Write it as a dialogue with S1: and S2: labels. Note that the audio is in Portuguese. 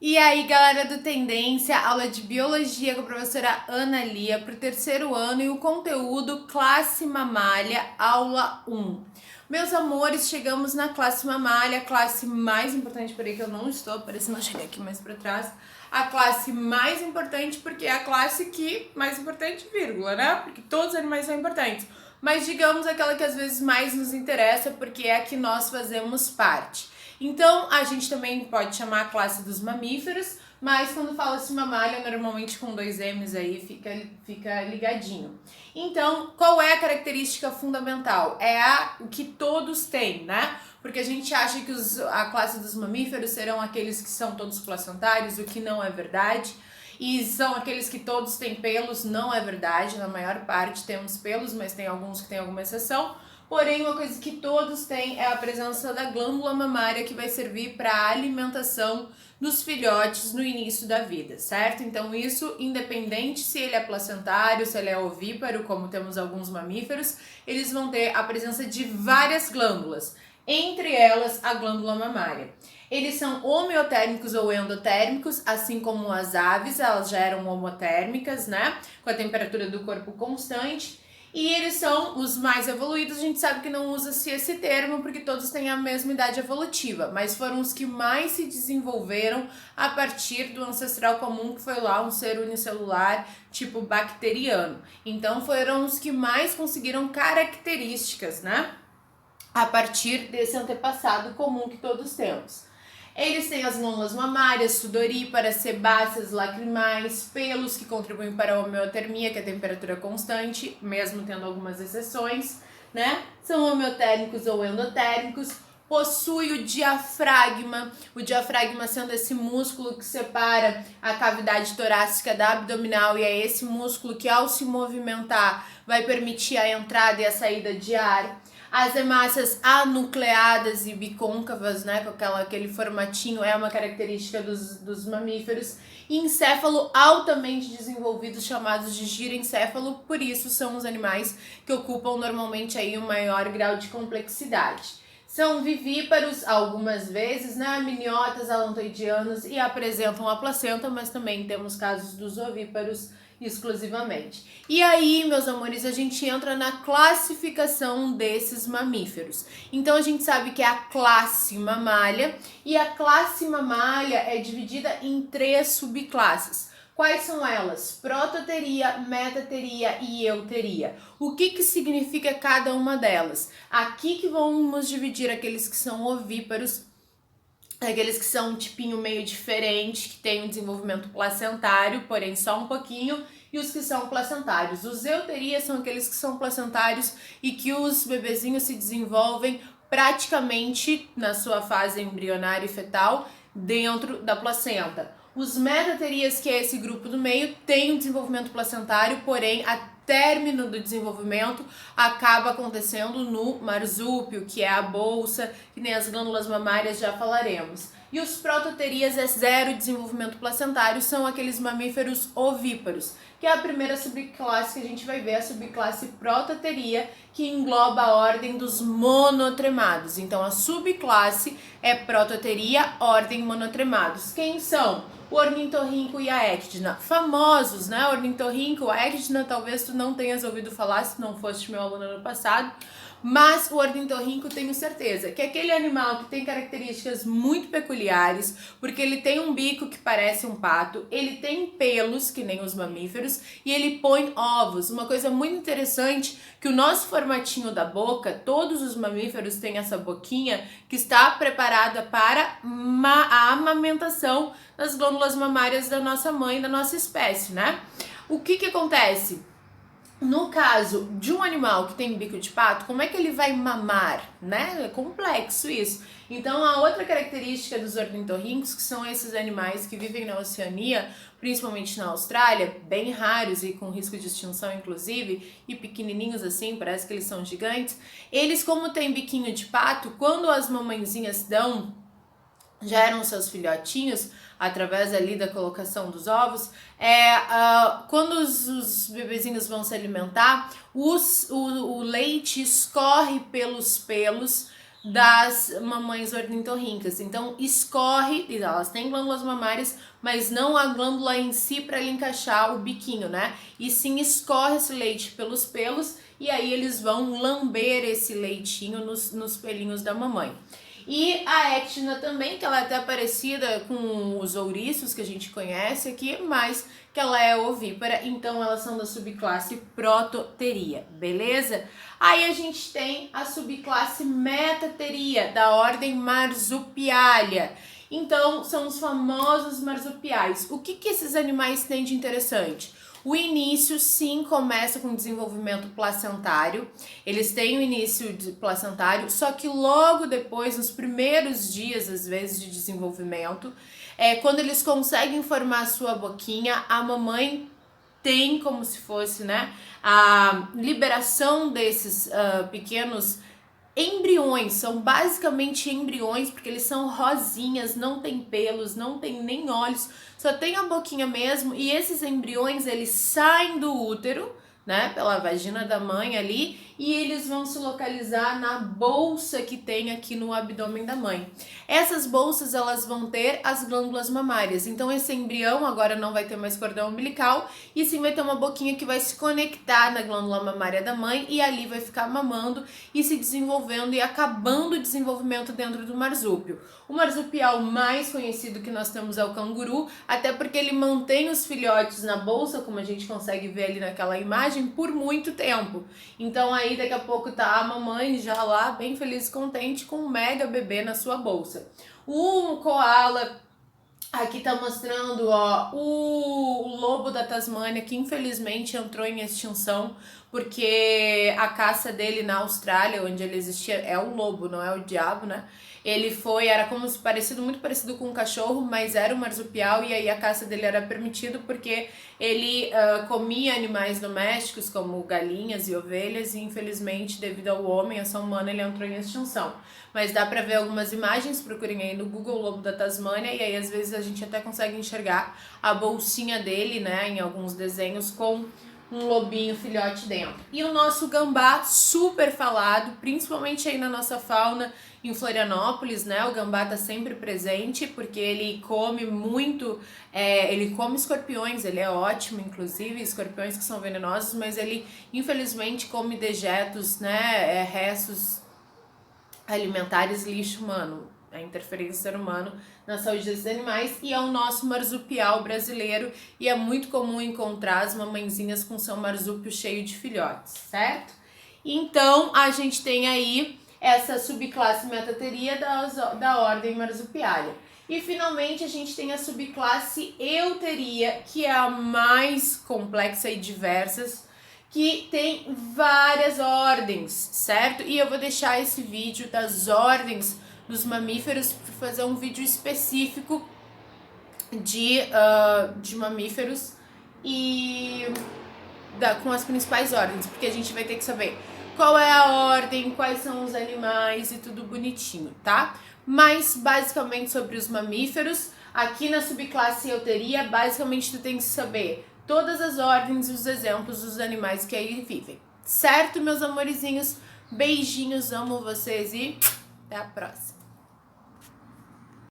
S1: E aí, galera do Tendência, aula de Biologia com a professora Ana Lia para o terceiro ano e o conteúdo Classe Mamália, aula 1. Meus amores, chegamos na classe mamália, a classe mais importante, peraí que eu não estou aparecendo, eu cheguei aqui mais para trás. A classe mais importante porque é a classe que, mais importante, vírgula, né? Porque todos os animais são importantes. Mas digamos aquela que às vezes mais nos interessa porque é a que nós fazemos parte. Então, a gente também pode chamar a classe dos mamíferos, mas quando fala-se mamália, normalmente com dois M's aí, fica ligadinho. Então, qual é a característica fundamental? É o que todos têm, né? Porque a gente acha que a classe dos mamíferos serão aqueles que são todos placentários, o que não é verdade. E são aqueles que todos têm pelos, não é verdade. Na maior parte temos pelos, mas tem alguns que têm alguma exceção. Porém, uma coisa que todos têm é a presença da glândula mamária, que vai servir para a alimentação dos filhotes no início da vida, certo? Então, isso independente se ele é placentário, se ele é ovíparo, como temos alguns mamíferos, eles vão ter a presença de várias glândulas, entre elas a glândula mamária. Eles são homeotérmicos ou endotérmicos, assim como as aves, elas já eram homotérmicas, né? Com a temperatura do corpo constante. E eles são os mais evoluídos. A gente sabe que não usa-se esse termo porque todos têm a mesma idade evolutiva, mas foram os que mais se desenvolveram a partir do ancestral comum, que foi lá um ser unicelular tipo bacteriano. Então foram os que mais conseguiram características, né? A partir desse antepassado comum que todos temos. Eles têm as glândulas mamárias, sudoríparas, sebáceas, lacrimais, pelos que contribuem para a homeotermia, que é a temperatura constante, mesmo tendo algumas exceções, né? São homeotérmicos ou endotérmicos. Possui o diafragma sendo esse músculo que separa a cavidade torácica da abdominal, e é esse músculo que, ao se movimentar, vai permitir a entrada e a saída de ar. As hemácias anucleadas e bicôncavas, né, com aquele formatinho, é uma característica dos mamíferos. E encéfalo altamente desenvolvido, chamados de giroencéfalo, por isso são os animais que ocupam normalmente aí um maior grau de complexidade. São vivíparos, algumas vezes, né, minhotas, alantoidianos, e apresentam a placenta, mas também temos casos dos ovíparos exclusivamente. E aí, meus amores, a gente entra na classificação desses mamíferos. Então a gente sabe que é a classe mamália, e a classe mamália é dividida em 3 subclasses. Quais são elas? Prototeria, metateria e euteria. O que significa cada uma delas? Aqui que vamos dividir aqueles que são ovíparos, aqueles que são um tipinho meio diferente, que tem um desenvolvimento placentário, porém só um pouquinho, e os que são placentários. Os euterias são aqueles que são placentários e que os bebezinhos se desenvolvem praticamente na sua fase embrionária e fetal dentro da placenta. Os metaterias, que é esse grupo do meio, tem um desenvolvimento placentário, porém a término do desenvolvimento acaba acontecendo no marsúpio, que é a bolsa, que nem as glândulas mamárias já falaremos. E os prototerias é zero desenvolvimento placentário, são aqueles mamíferos ovíparos, que é a primeira subclasse que a gente vai ver, a subclasse prototeria, que engloba a ordem dos monotremados. Então a subclasse é prototeria, ordem monotremados. Quem são? O ornitorrinco e a ecdna, famosos, né? O ornitorrinco, a ecdna, talvez tu não tenhas ouvido falar se não foste meu aluno ano passado, mas o ornitorrinco tenho certeza que é aquele animal que tem características muito peculiares, porque ele tem um bico que parece um pato, ele tem pelos que nem os mamíferos e ele põe ovos. Uma coisa muito interessante, que o nosso formatinho da boca, todos os mamíferos têm essa boquinha que está preparada para a amamentação das glândulas mamárias da nossa mãe, da nossa espécie, né? O que acontece? No caso de um animal que tem bico de pato, como é que ele vai mamar, né? É complexo isso. Então, a outra característica dos ornitorrincos, que são esses animais que vivem na Oceania, principalmente na Austrália, bem raros e com risco de extinção inclusive, e pequenininhos assim, parece que eles são gigantes, eles, como tem biquinho de pato, quando as mamãezinhas geram seus filhotinhos através ali da colocação dos ovos, quando os bebezinhos vão se alimentar, o leite escorre pelos pelos das mamães ornitorrincas. Então escorre, elas têm glândulas mamárias, mas não a glândula em si para ele encaixar o biquinho, né? E sim escorre esse leite pelos pelos e aí eles vão lamber esse leitinho nos pelinhos da mamãe. E a ectina também, que ela é até parecida com os ouriços que a gente conhece aqui, mas que ela é ovípara, então elas são da subclasse Prototeria, beleza? Aí a gente tem a subclasse Metateria, da ordem Marsupialia. Então, são os famosos marsupiais. O que esses animais têm de interessante? O início, sim, começa com desenvolvimento placentário. Eles têm o início de placentário, só que logo depois, nos primeiros dias, às vezes, de desenvolvimento, quando eles conseguem formar a sua boquinha, a mamãe tem como se fosse, né, a liberação desses pequenos embriões. São basicamente embriões, porque eles são rosinhas, não tem pelos, não tem nem olhos, só tem a boquinha mesmo, e esses embriões, eles saem do útero, né, pela vagina da mãe ali, e eles vão se localizar na bolsa que tem aqui no abdômen da mãe. Essas bolsas, elas vão ter as glândulas mamárias, então esse embrião agora não vai ter mais cordão umbilical, e sim vai ter uma boquinha que vai se conectar na glândula mamária da mãe, e ali vai ficar mamando e se desenvolvendo e acabando o desenvolvimento dentro do marsúpio. O marsupial mais conhecido que nós temos é o canguru, até porque ele mantém os filhotes na bolsa, como a gente consegue ver ali naquela imagem, por muito tempo. Então aí daqui a pouco tá a mamãe já lá, bem feliz e contente, com um mega bebê na sua bolsa. O koala aqui tá mostrando, ó, o lobo da Tasmânia, que infelizmente entrou em extinção, porque a caça dele na Austrália, onde ele existia, é o lobo, não é o diabo, né? Ele era como se parecido, muito parecido com um cachorro, mas era um marsupial, e aí a caça dele era permitido porque ele comia animais domésticos como galinhas e ovelhas, e infelizmente devido ao homem, ação humana, ele entrou em extinção. Mas dá pra ver algumas imagens, procurem aí no Google Lobo da Tasmânia, e aí às vezes a gente até consegue enxergar a bolsinha dele, né, em alguns desenhos com um lobinho filhote dentro. E o nosso gambá, super falado, principalmente aí na nossa fauna em Florianópolis, né? O gambá tá sempre presente porque ele come muito, ele come escorpiões, ele é ótimo, inclusive, escorpiões que são venenosos, mas ele infelizmente come dejetos, né? Restos alimentares, lixo humano, a interferência do ser humano na saúde desses animais, e é o nosso marsupial brasileiro, e é muito comum encontrar as mamãezinhas com seu marsúpio cheio de filhotes, certo? Então a gente tem aí essa subclasse Metateria da ordem Marsupialia. E finalmente a gente tem a subclasse Euteria, que é a mais complexa e diversa, que tem várias ordens, certo? E eu vou deixar esse vídeo das ordens dos mamíferos para fazer um vídeo específico de mamíferos e com as principais ordens, porque a gente vai ter que saber qual é a ordem, quais são os animais e tudo bonitinho, tá? Mas basicamente sobre os mamíferos, aqui na subclasse Euteria, basicamente tu tem que saber todas as ordens e os exemplos dos animais que aí vivem. Certo, meus amorizinhos? Beijinhos, amo vocês e até a próxima.